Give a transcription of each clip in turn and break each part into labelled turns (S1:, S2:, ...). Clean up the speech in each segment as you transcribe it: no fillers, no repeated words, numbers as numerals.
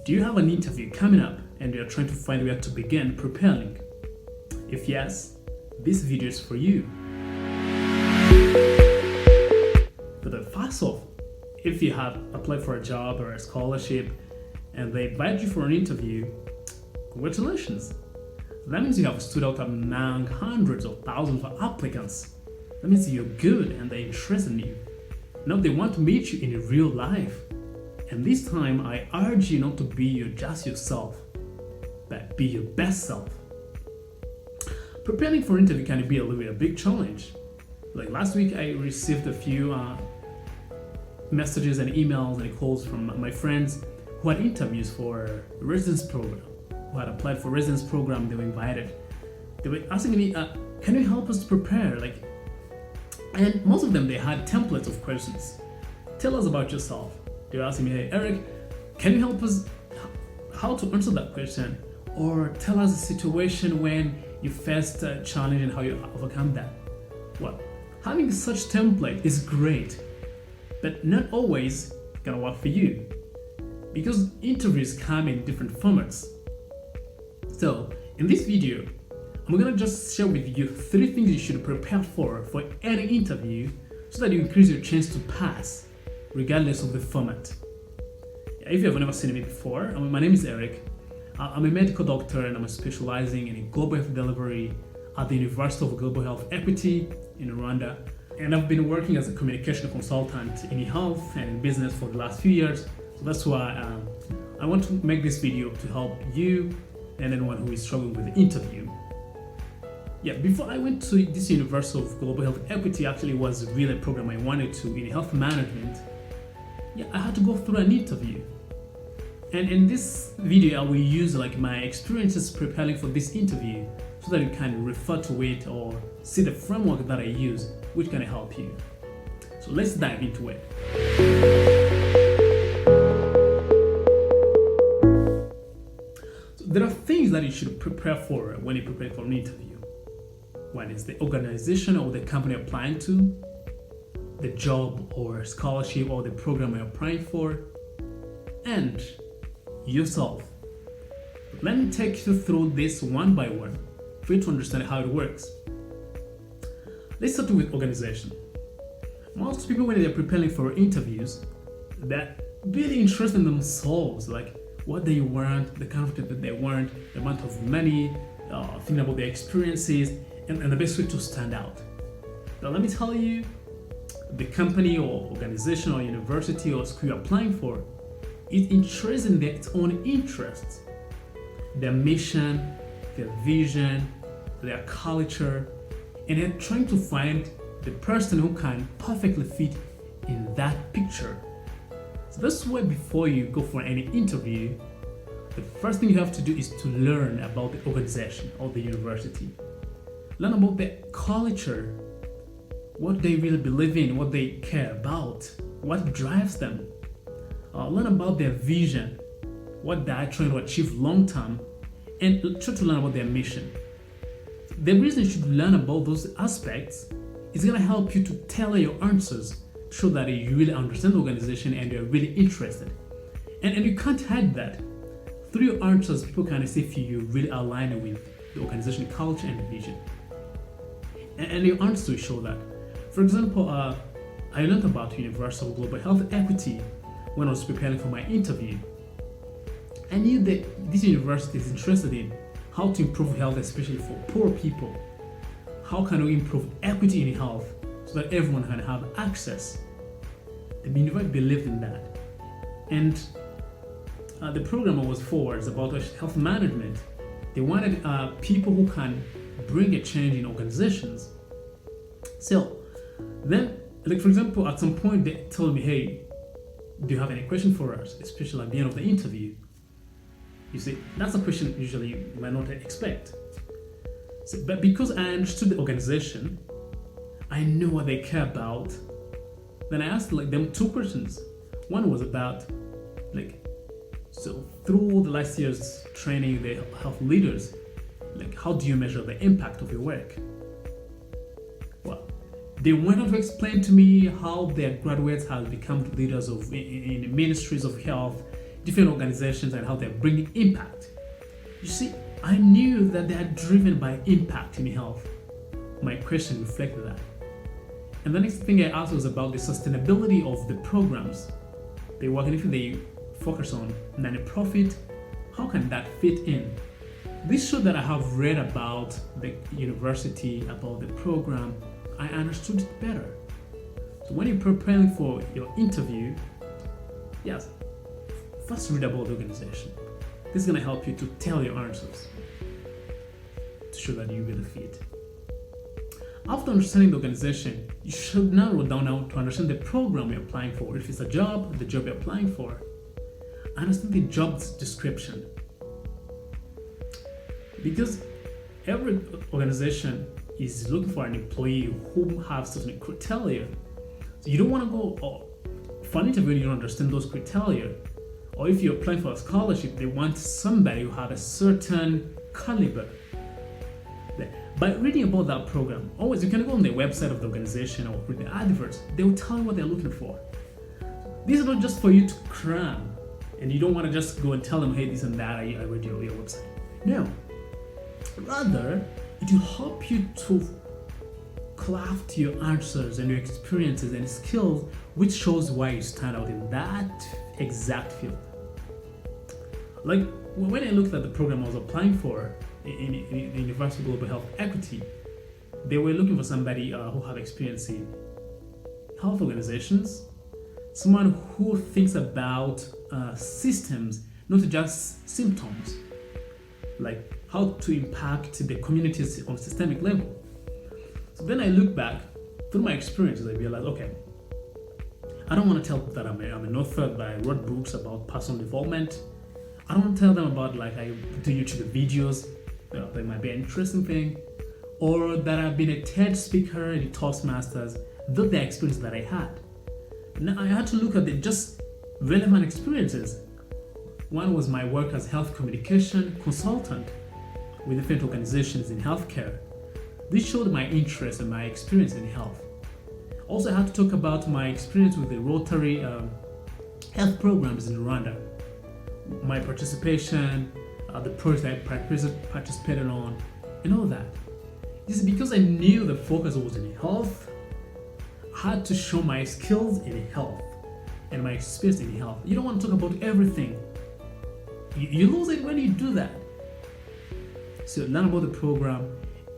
S1: Do you have an interview coming up and you're trying to find where to begin preparing? If yes, this video is for you. But first off, if you have applied for a job or a scholarship and they invite you for an interview, congratulations. That means you have stood out among hundreds of thousands of applicants. That means you're good and they're interested in you. Now they want to meet you in real life. And this time I urge you not to be just yourself, but be your best self. Preparing for an interview can be a big challenge. Like last week I received a few messages and emails and calls from my friends who had interviews for a residence program, who had applied for residence program. They were invited. They were asking me, can you help us to prepare? And most of them, they had templates of questions. Tell us about yourself. They were asking me, hey Eric, can you help us how to answer that question? Or tell us a situation when you faced a challenge and how you overcome that. Well, having such template is great, but not always gonna work for you because interviews come in different formats. So in this video, I'm gonna just share with you 3 things you should prepare for any interview so that you increase your chance to pass regardless of the format. If you have never seen me before, my name is Eric. I'm a medical doctor and I'm specializing in global health delivery at the University of Global Health Equity in Rwanda. And I've been working as a communication consultant in health and in business for the last few years. So that's why I want to make this video to help you and anyone who is struggling with the interview. Yeah, before I went to this University of Global Health Equity, actually was really a program I wanted to in health management. Yeah, I had to go through an interview. And in this video, I will use my experiences preparing for this interview so that you can refer to it or see the framework that I use, which can help you. So let's dive into it. So there are things that you should prepare for when you prepare for an interview. One is the organization or the company you're applying to, the job or scholarship or the program you're applying for, and yourself. Let me take you through this one by one for you to understand how it works. Let's start with organization. Most people, when they're preparing for interviews, they're really interested in themselves, like what they want, the kind of thing that they want, the amount of money, thinking about their experiences, and the best way to stand out. Now let me tell you, the company or organization or university or school you're applying for is interested in its own interests, their mission, their vision, their culture, and they're trying to find the person who can perfectly fit in that picture. So that's why before you go for any interview, the first thing you have to do is to learn about the organization or the university. Learn about their culture, what they really believe in, what they care about, what drives them. Learn about their vision, what they are trying to achieve long term, and try to learn about their mission. The reason you should learn about those aspects is going to help you to tailor your answers, show that you really understand the organization and you're really interested. And you can't hide that. Through your answers, people can see if you really align with the organization culture and vision. And your answers will show that. For example, I learned about University of Global Health Equity when I was preparing for my interview. I knew that this university is interested in how to improve health, especially for poor people. How can we improve equity in health so that everyone can have access? The university believed in that. And the program I was for is about health management. They wanted people who can bring a change in organizations. So then, for example, at some point they told me, hey, do you have any question for us, especially at the end of the interview? You see, that's a question usually you might not expect. So, but because I understood the organization, I knew what they care about, then I asked them 2 questions. One was about so through the last year's training the health leaders, how do you measure the impact of your work? Well, they went on to explain to me how their graduates have become leaders in ministries of health different organizations and how they're bringing impact. You see, I knew that they are driven by impact in health. My question reflected that. And the next thing I asked was about the sustainability of the programs they work in. If they focus on non-profit, how can that fit in? This showed that I have read about the university, about the program. I understood it better. So when you're preparing for your interview, yes, first read about the organization. This is going to help you to tell your answers to show that you really fit. After understanding the organization, you should narrow down now to understand the program you're applying for. If it's a job, the job you're applying for. Understand the job description. Because every organization is looking for an employee who has certain criteria. So you don't want to go for an interview and you don't understand those criteria. Or if you're applying for a scholarship, they want somebody who has a certain caliber. By reading about that program, always you can go on the website of the organization or read the adverts. They will tell you what they're looking for. This is not just for you to cram, and you don't want to just go and tell them, hey, this and that, I read your website. No. Rather, it will help you to craft your answers and your experiences and skills, which shows why you stand out in that exact field. Like when I looked at the program I was applying for in the University of Global Health Equity, they were looking for somebody who had experience in health organizations, someone who thinks about systems, not just symptoms, like how to impact the communities on a systemic level. So then I look back through my experiences, I realized, okay, I don't want to tell people that I'm an author, that I wrote books about personal development. I don't want to tell them about like I do YouTube videos, that might be an interesting thing, or that I've been a TED speaker and Toastmasters, though the experience that I had. Now I had to look at the just relevant experiences. One was my work as health communication consultant with different organizations in healthcare. This showed my interest and my experience in health. Also, I had to talk about my experience with the Rotary health programs in Rwanda, my participation, the projects I participated on, and all that. This is because I knew the focus was in health. I had to show my skills in health and my experience in health. You don't want to talk about everything. You lose it when you do that. So learn about the program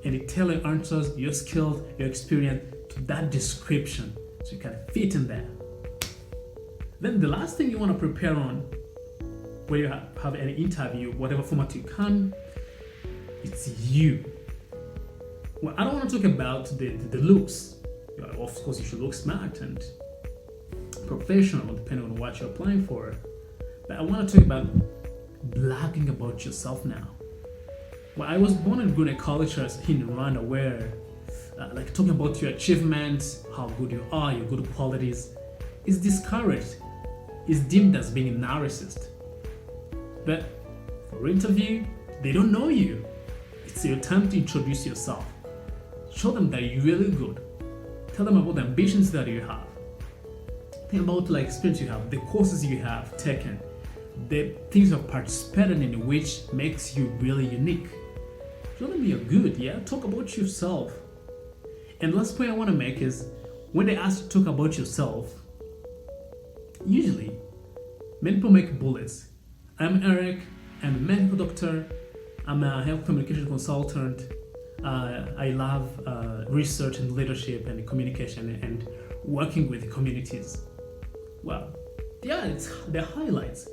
S1: and tell your answers, your skills, your experience to that description so you can fit in there. Then the last thing you want to prepare on when you have an interview, whatever format you can, it's you. Well, I don't want to talk about the looks. Of course, you should look smart and professional depending on what you're applying for. But I want to talk about bragging about yourself now. Well, I was born and grown in a culture in Rwanda where like talking about your achievements, how good you are, your good qualities, is discouraged, is deemed as being a narcissist. But for interview, they don't know you. It's your time to introduce yourself. Show them that you're really good. Tell them about the ambitions that you have. Think about the experience you have, the courses you have taken, the things you have participated in which makes you really unique. Show them you're good, yeah? Talk about yourself. And the last point I want to make is when they ask you to talk about yourself, usually many people make bullets. I'm Eric, I'm a medical doctor, I'm a health communication consultant, I love research and leadership and communication and working with communities. Well, yeah, they're highlights.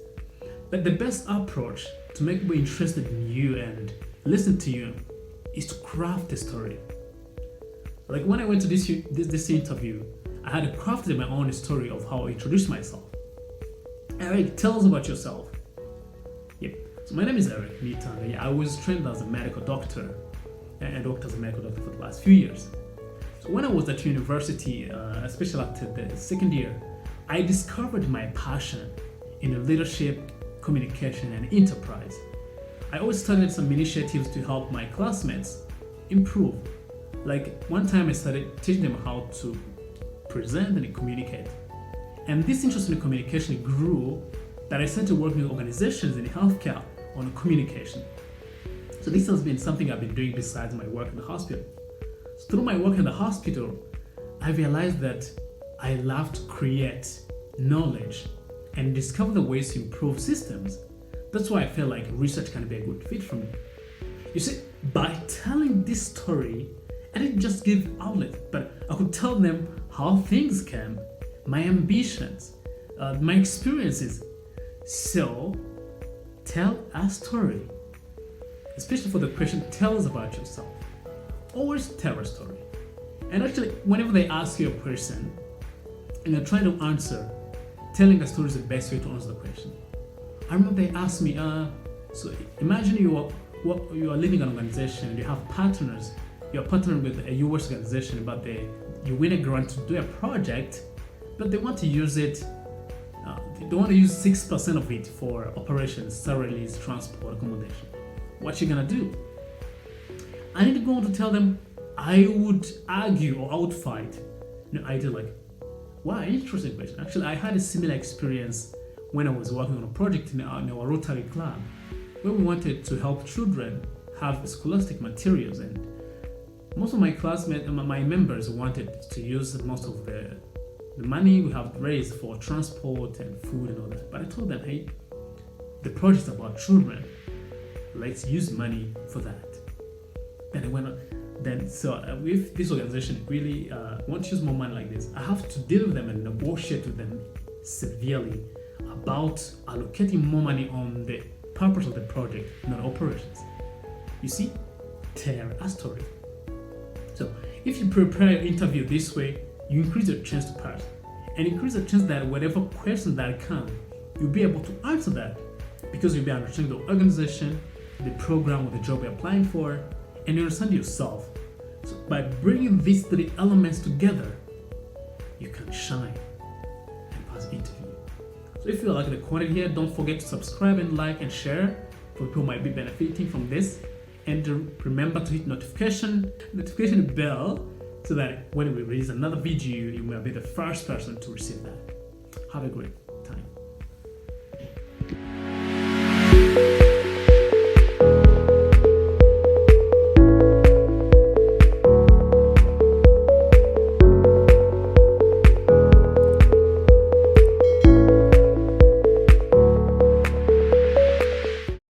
S1: But the best approach to make people interested in you and listen to you is to craft a story. Like when I went to this interview, I had crafted my own story of how I introduced myself. Eric, tell us about yourself. Yep. So my name is Eric Mitanga. I was trained as a medical doctor and worked as a medical doctor for the last few years. So when I was at university, especially after the second year, I discovered my passion in leadership, communication, and enterprise. I always started some initiatives to help my classmates improve. Like one time I started teaching them how to present and communicate. And this interest in communication grew that I started working with organizations in healthcare on communication. So this has been something I've been doing besides my work in the hospital. So through my work in the hospital, I realized that I love to create knowledge and discover the ways to improve systems. That's why I felt like research can be a good fit for me. You see, by telling this story, I didn't just give outlet, but I could tell them how things came, my ambitions, my experiences. So, tell a story. Especially for the question, tell us about yourself. Always tell a story. And actually, whenever they ask you a question and you're trying to answer, telling a story is the best way to answer the question. I remember they asked me, so imagine you are leading an organization, you have partners, you're partnering with a US organization, but you win a grant to do a project, but they want to use it, they want to use 6% of it for operations, salaries, transport, accommodation. What you gonna do? I need to go on to tell them I would argue or I would fight. I did like, wow, interesting question. Actually, I had a similar experience when I was working on a project in our Rotary Club, where we wanted to help children have scholastic materials, and most of my classmates and my members wanted to use most of the money we have raised for transport and food and all that. But I told them, hey, the project is about children. Let's use money for that. Then I went on. With this organization, really want to use more money like this, I have to deal with them and negotiate with them severely about allocating more money on the purpose of the project, not operations. You see, tell a story. So if you prepare your interview this way, you increase your chance to pass, and increase the chance that whatever question that comes, you'll be able to answer that because you'll be understanding the organization, the program, or the job you're applying for, and you understand yourself. So by bringing these three elements together, you can shine and pass the interview. So if you like the content here, don't forget to subscribe and like and share for people who might be benefiting from this. And remember to hit notification bell so that when we release another video, you will be the first person to receive that. Have a great